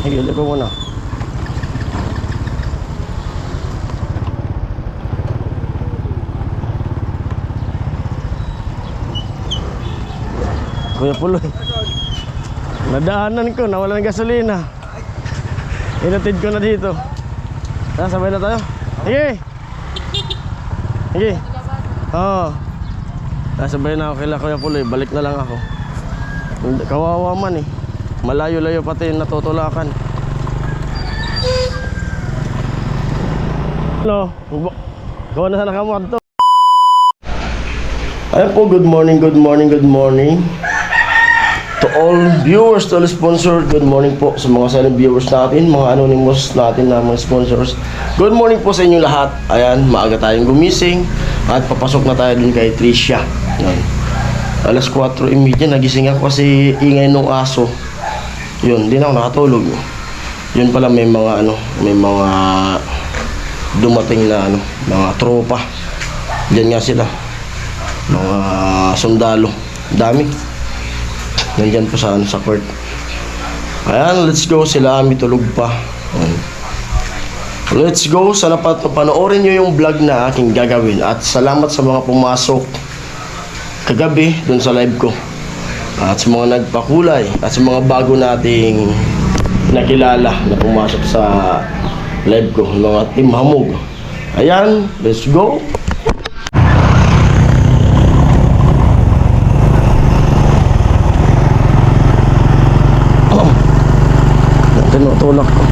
Higil ko muna. Kuya Puloy, nadaanan ko, nawalan ng gasolina. Inatid ko na dito. Sabay na tayo. Sige. Sige. Oo. Sabay na ako kila Kuya Puloy. Balik na lang ako. Kawawa man eh. Malayo-layo pati natutulakan. Hello. Gawa na sana kamuha dito. Ayan po, good morning, good morning, good morning. To all viewers, to all sponsors, good morning po sa mga silent viewers natin, mga anonymous natin na mga sponsors. Good morning po sa inyo lahat. Ayan, maaga tayong gumising at papasok na tayo dun kay Tricia. Ayan. Alas 4:30 nagising ako kasi ingay nung aso. Yun, di na ako nakatulog. Yun pala may mga may mga dumating na mga tropa. Diyan nga sila. Mga sundalo. Dami. Nandyan po sa court. Ayan, let's go. Sila kami tulog pa. Ayan. Let's go. Sana panoorin nyo yung vlog na aking gagawin. At salamat sa mga pumasok kagabi dun sa live ko. At sa mga nagpakulay. At sa mga bago nating nakilala na pumasok sa live ko. Mga Team Hamog. Ayan, let's go. Tinutulak ko.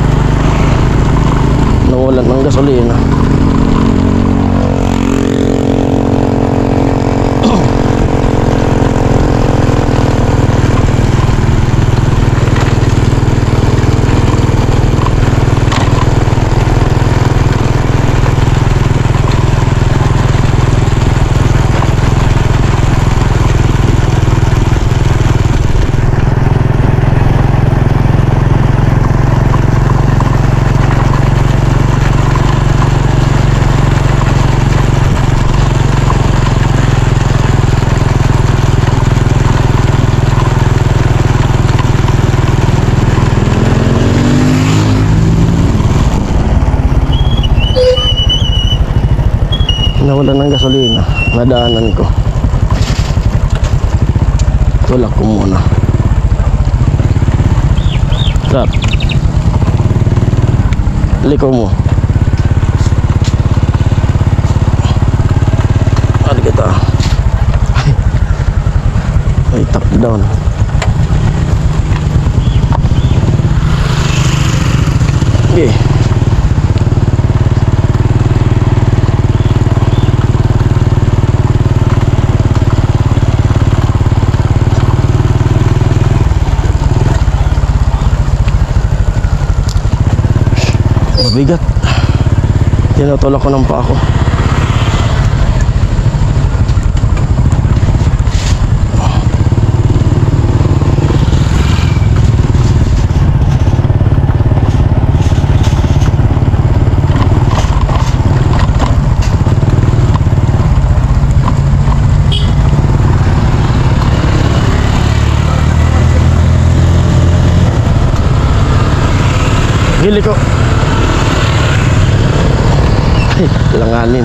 Nawalan ng gasolina. Nawalan ng gasolina, nadaanan ko. Tulak ko muna. Stop. Liko mo. Ano kita? Ay, top down. Okay. Mabigat. Tinutulak ko ng pa ako. Hili ko. Langanin.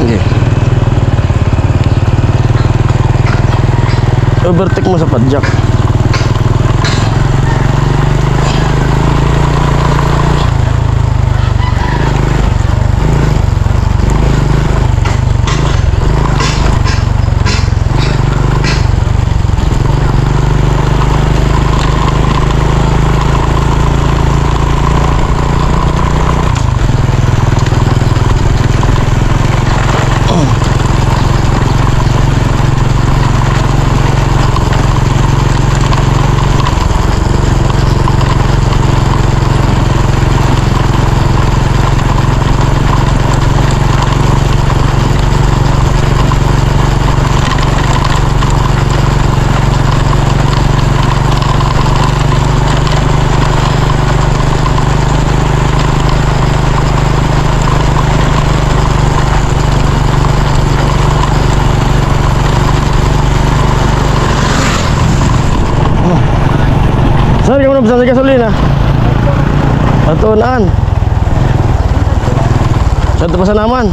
Okay. Overtake mo sa padjak. Saan ka mo nabasan sa gasolina? Patunaan. Saan ito pa sa naman?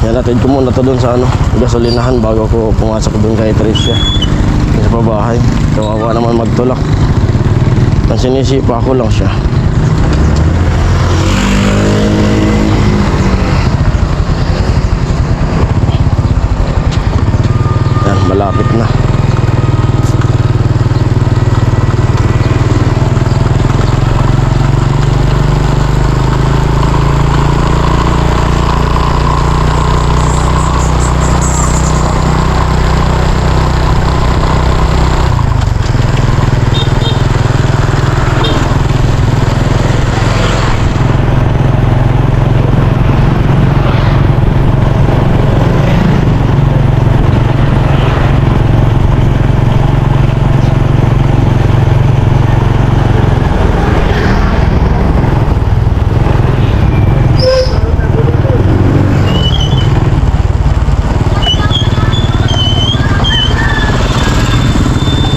Yan, natin ko muna to doon sa gasolinahan bago ako pumasok doon kay Tricia sa pabahay. Kawawa naman magtulak. Ang sinisipa ko lang siya. Yan, malapit na.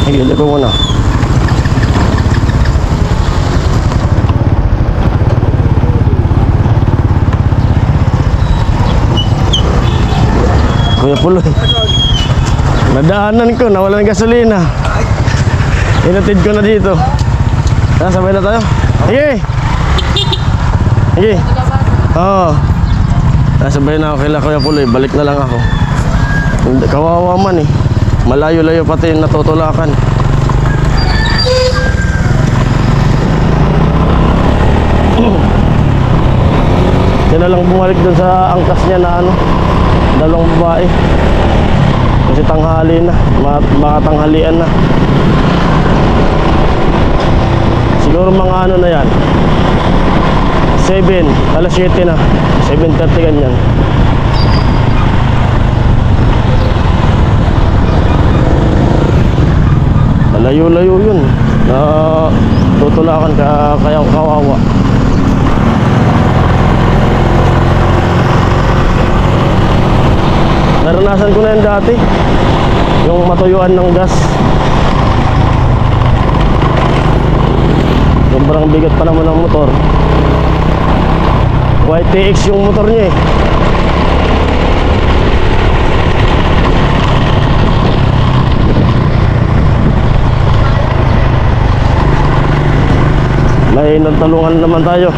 Higilid ko muna. Kuya Puloy, nadaanan ko, nawala ng gasolina. Inatid ko na dito. Sabay na tayo. Sige. Sige. Oo. Sabay na ako kay Kuya Puloy. Balik na lang ako. Kawawa man eh. Malayo-layo pati yung natutulakan. Sila lang bumalik dun sa angkas niya na dalawang babae. Kasi tanghali na, makatanghalian na. Siguro mga na yan, 7, alas 7 na, 7:30 ganyan. Layo-layo yun na tutulakan kaya kawawa. Naranasan ko na yan dati, yung matuyuan ng gas. Sobrang bigat pa naman ng motor. YTX yung motor niya eh. May nagtalungan naman tayo.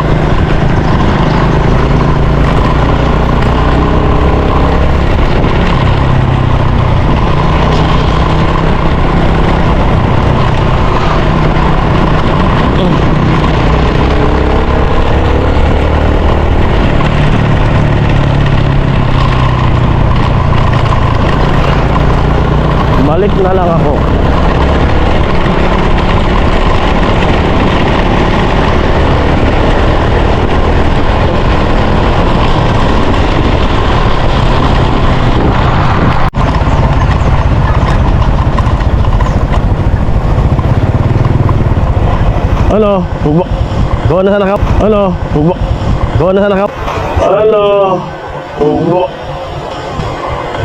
Balik na lang ako. Ano? Gawa na sana kap. Ano? Gawa na sana kap. Ano?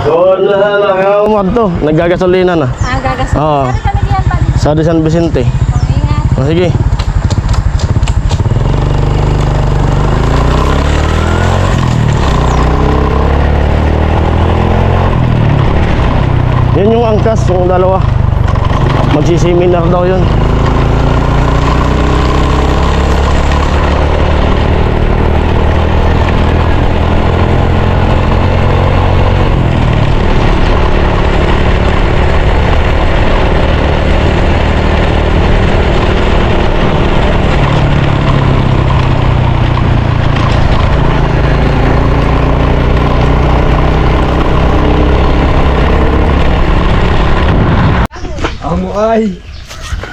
Gawa na sana kap. Ano? Naggagasolina na. Gagas. Oo. Saan ka nagyan pa dito? Sa de San Vicente. Ingat. Oh, sige. Yan yung angkas, yung dalawa. Magsiseminar daw yun. Amo ay.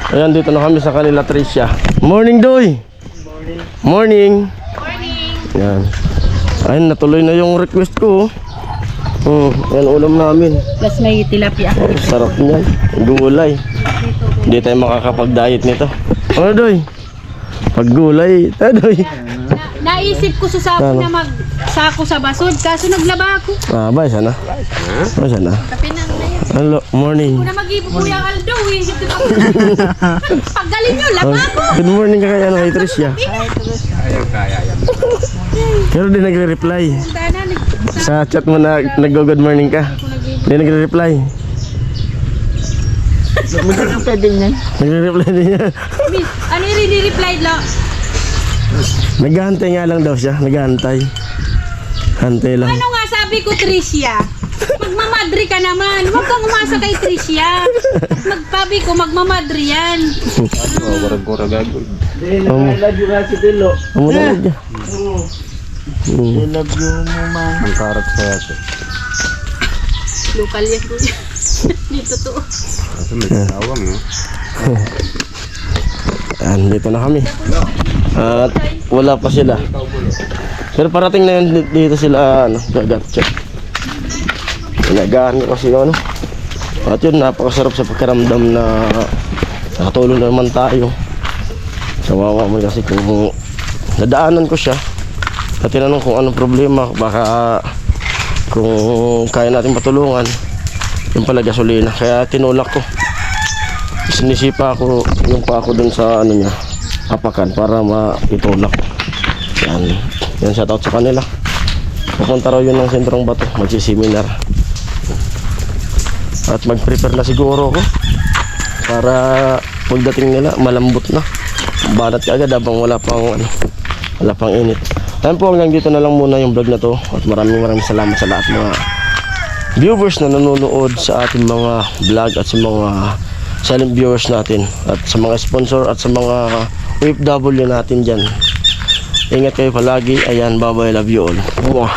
Ayan, dito na kami sa kanila, Tricia. Morning, Doy! Morning! Morning. Yan. Ayun, natuloy na yung request ko. Yan ulam namin. Plus may tilapia. Oh, sarap niyan. Gulay. Hindi tayo makakapag-diet nito. Ano, Doy? Pag gulay, Doy. Naisip ko sa sako Ano? na magsako sa basod. Kaso naglaba ako. Ah, ba, sana? Ba, sana? Kapinang na yan. Hello, morning. Una mag-ibo po yung Aldo eh. Paggaling nyo, laba ako. Good morning ka kay, kay Tricia. Pero di nagre-reply. Tana, Sa chat mo na nag-good morning ka. Di nagre-reply. Nagre-reply din niya. ano yung re-reply lo? Naghahantay nga lang daw siya. Naghahantay. Hantay lang. Ano nga sabi ko, Tricia? Magmamadri ka naman. Huwag kang umasa kay Tricia. Magpabi ko, magmamadri yan. Amunod niya. Ang karat sa yato. Lokal yan, kuya. Dito to. Kasi may tawang eh. Ayan, dito na kami. At wala pa sila. Pero parating na yun dito sila, gagatcha. Inagaan ko kasi ano. At yun, napakasarap sa pakiramdam na nakatulong na naman tayo. Kawawa mo kasi kung nadaanan ko siya at tinanong kung anong problema, baka kung kaya natin patulungan, yung pala gasolina. Kaya tinulak ko. Sinisipa ko yung pa ako dun sa ano niya, apakan para maitulak. Yan. Yan, shoutout sa kanila. Pupunta raw yun ng sentrong bato, magsiseminar. At mag-prepare na siguro ako para pagdating nila malambot na. Banat ka agad habang wala pang init. Tayo po, hanggang dito na lang muna yung vlog na to. At maraming salamat sa lahat mga viewers na nanonood sa ating mga vlog at sa mga silent viewers natin at sa mga sponsor at sa mga OFW natin dyan. Ingat kayo palagi. Ayan, bye bye, love you all. Mwah.